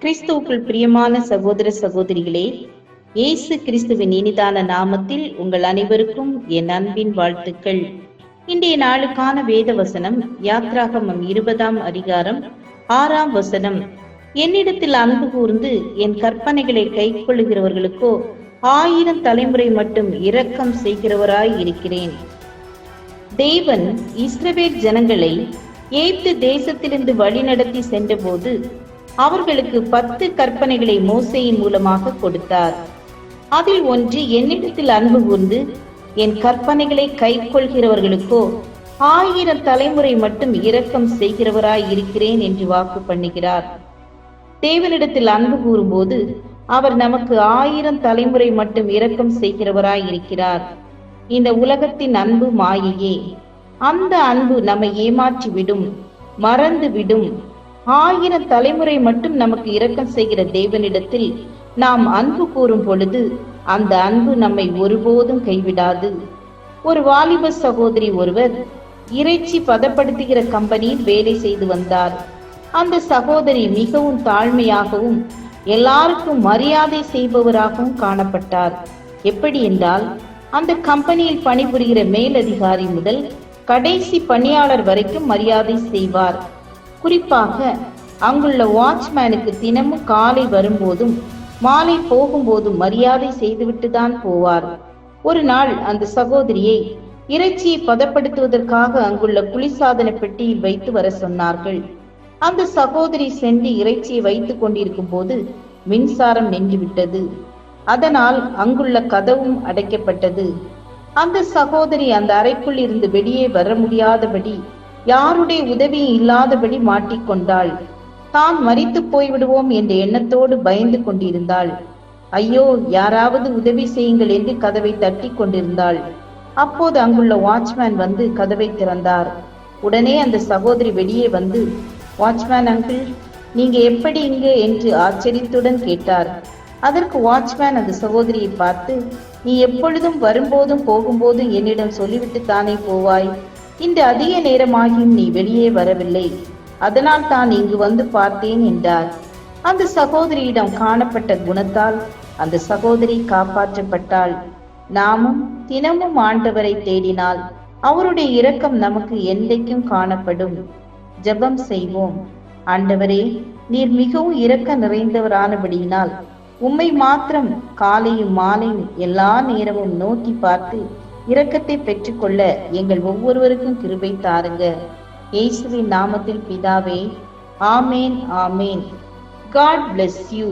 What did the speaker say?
கிறிஸ்துவுக்குள் பிரியமான சகோதர சகோதரிகளே, இயேசு கிறிஸ்துவின் இனிதான நாமத்தில் உங்கள் அனைவருக்கும் என் அன்பின் வாழ்த்துக்கள். இன்றைய நாளுக்கான வேத வசனம் யாத்ராகமம் 20ஆம் அதிகாரம் 6ஆம் வசனம். என்னிடத்தில் அன்பு கூர்ந்து என் கற்பனைகளை கைக்கொள்ளுகிறவர்களுக்கோ 1000 தலைமுறை மட்டும் இரக்கம் செய்கிறவராய் இருக்கிறேன். தேவன் இஸ்ரவேல் ஜனங்களை எகிப்து தேசத்திலிருந்து வழிநடத்தி சென்றபோது அவர்களுக்கு 10 கற்பனைகளை மோசேயின் மூலமாக கொடுத்தார். அதில் ஒன்று, என்னிடத்தில் அன்பு கூர்ந்து என் கற்பனைகளை கைக்கொள்கிறவர்களுக்கோ 1000 தலைமுறை மட்டும் இரக்கம் செய்கிறவராய் இருக்கிறேன் என்று வாக்கு பண்ணுகிறார். தேவனிடத்தில் அன்பு கூறும்போது அவர் நமக்கு 1000 தலைமுறை மட்டும் இரக்கம் செய்கிறவராய் இருக்கிறார். இந்த உலகத்தின் அன்பு மாயையே. அந்த அன்பு நம்மை ஏமாற்றி விடும், மறந்து விடும். 1000 தலைமுறை மட்டும் நமக்கு இரக்கம் செய்கிற தேவனிடத்தில் நாம் அன்பு கூறும் பொழுது அந்த அன்பு நம்மை ஒருபோதும் கைவிடாது. ஒரு வாலிப சகோதரி ஒருவர் இறைச்சி பதப்படுத்துகிற கம்பெனியில் வேலை செய்து வந்தார். அந்த சகோதரி மிகவும் தாழ்மையாகவும் எல்லாருக்கும் மரியாதை செய்பவராகவும் காணப்பட்டார். எப்படி என்றால், அந்த கம்பெனியில் பணிபுரிகிற மேலதிகாரி முதல் கடைசி பணியாளர் வரைக்கும் மரியாதை செய்வார். குறிப்பாக அங்குள்ள வாட்ச்மேனுக்கு தினமும் காலை வரும்போதும் மாலை போகும்போதும் மரியாதை செய்துவிட்டு தான் போவார். ஒரு நாள் அந்த சகோதரியை இறைச்சியை பதப்படுத்துவதற்காக அங்குள்ள குளிர்சாதன பெட்டியில் வைத்து வர சொன்னார்கள். அந்த சகோதரி சென்று இறைச்சியை வைத்துக் கொண்டிருக்கும் போது மின்சாரம் நின்றுவிட்டது. அதனால் அங்குள்ள கதவும் அடைக்கப்பட்டது. அந்த சகோதரி அந்த அறைக்குள் இருந்து வெளியே வர முடியாதபடி, யாருடைய உதவியும் இல்லாதபடி மாட்டிக்கொண்டாள். தான் மரித்து போய்விடுவோம் என்ற எண்ணத்தோடு பயந்து கொண்டிருந்தாள். ஐயோ, யாராவது உதவி செய்யுங்கள் என்று கதவை தட்டி கொண்டிருந்தாள். அப்போது அங்குள்ள வாட்ச்மேன் வந்து கதவை திறந்தார். உடனே அந்த சகோதரி வெளியே வந்து, வாட்ச்மேன் அங்கிள், நீங்க எப்படி இங்கே என்று ஆச்சரியத்துடன் கேட்டார். அதற்கு வாட்ச்மேன் அந்த சகோதரியை பார்த்து, நீ எப்பொழுதும் வரும்போதும் போகும்போதும் என்னிடம் சொல்லிவிட்டு தானே போவாய். இன்று அதிக நேரமாகியும் நீ வெளியே வரவில்லை, அதனால் தான் இங்கு வந்து பார்த்தேன் என்றார். அந்த சகோதரியிடம் காணப்பட்ட குணத்தால் அந்த சகோதரி காப்பாற்றப்பட்டாள். நாமும் தினமும் ஆண்டவரை தேடினால் அவருடைய இரக்கம் நமக்கு என்றைக்கும் காணப்படும். ஜெபம் செய்வோம். ஆண்டவரே, நீர் மிகவும் இரக்க நிறைந்தவரானபடியினால் உம்மை மாத்திரம் காலையும் மாலையும் எல்லா நேரமும் நோக்கி பார்த்து இரக்கத்தை பெற்றுக்கொள்ள எங்கள் ஒவ்வொருவருக்கும் கிருபை தாருங்க. இயேசுவின் நாமத்தில் பிதாவே, ஆமேன், ஆமேன். God bless you.